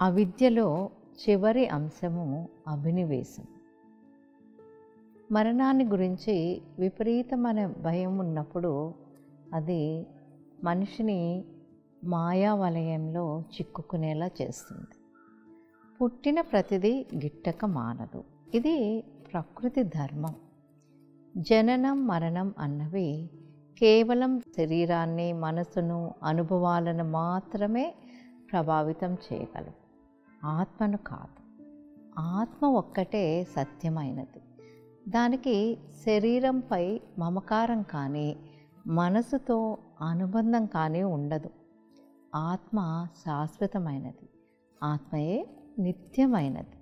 అవిద్యలో చివరి అంశము అభినివేశం. మరణాన్ని గురించి విపరీతమైన భయం ఉన్నప్పుడు అది మనిషిని మాయా వలయంలో చిక్కుకునేలా చేస్తుంది. పుట్టిన ప్రతిదీ గిట్టక మానదు. ఇది ప్రకృతి ధర్మం. జననం మరణం అన్నవి కేవలం శరీరాన్ని, మనసును, అనుభవాలను మాత్రమే ప్రభావితం చేయగలవు, ఆత్మను కాదు. ఆత్మ ఒక్కటే సత్యమైనది. దానికి శరీరంపై మమకారం కానీ, మనసుతో అనుబంధం కానీ ఉండదు. ఆత్మ శాశ్వతమైనది. ఆత్మయే నిత్యమైనది.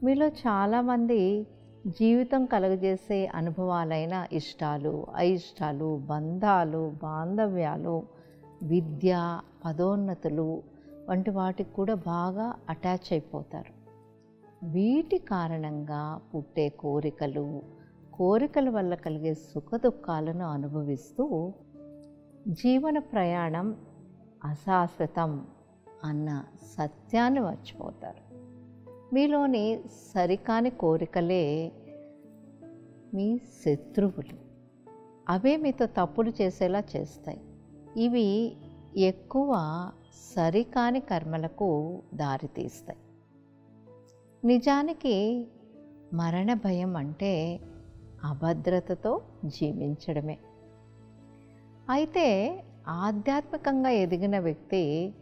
మీలో చాలామంది జీవితం కలుగజేసే అనుభవాలైన ఇష్టాలు, అయిష్టాలు, బంధాలు, బాంధవ్యాలు, విద్య, పదోన్నతులు వంటి వాటికి కూడా బాగా అటాచ్ అయిపోతారు. వీటి కారణంగా పుట్టే కోరికల వల్ల కలిగే సుఖ దుఃఖాలను అనుభవిస్తూ జీవన ప్రయాణం అశాశ్వతం అన్న సత్యాన్ని మర్చిపోతారు. మీలోని సరికాని కోరికలే మీ శత్రువులు. అవే మీతో తప్పులు చేసేలా చేస్తాయి. ఇవి ఎక్కువ సరికాని కర్మలకు దారితీస్తాయి. నిజానికి మరణ భయం అంటే అభద్రతతో జీవించడమే. అయితే ఆధ్యాత్మికంగా ఎదిగిన వ్యక్తి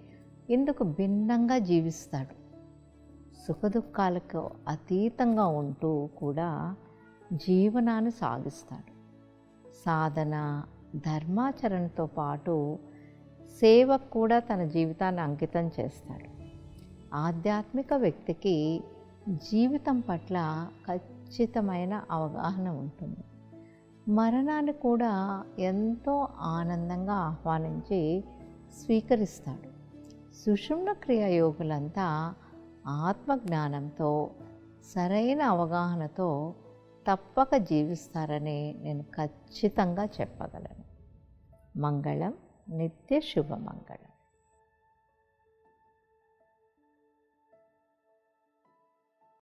ఇందుకు భిన్నంగా జీవిస్తాడు. సుఖదుఖాలకు అతీతంగా ఉంటూ కూడా జీవనాన్ని సాగిస్తాడు. సాధన, ధర్మాచరణతో పాటు సేవకు కూడా తన జీవితాన్ని అంకితం చేస్తాడు. ఆధ్యాత్మిక వ్యక్తికి జీవితం పట్ల ఖచ్చితమైన అవగాహన ఉంటుంది. మరణాన్ని కూడా ఎంతో ఆనందంగా ఆహ్వానించి స్వీకరిస్తాడు. సుషుమ్న క్రియా యోగులంతా ఆత్మజ్ఞానంతో, సరైన అవగాహనతో తప్పక జీవిస్తారని నేను ఖచ్చితంగా చెప్పగలను. మంగళం, నిత్య శుభమంగళం.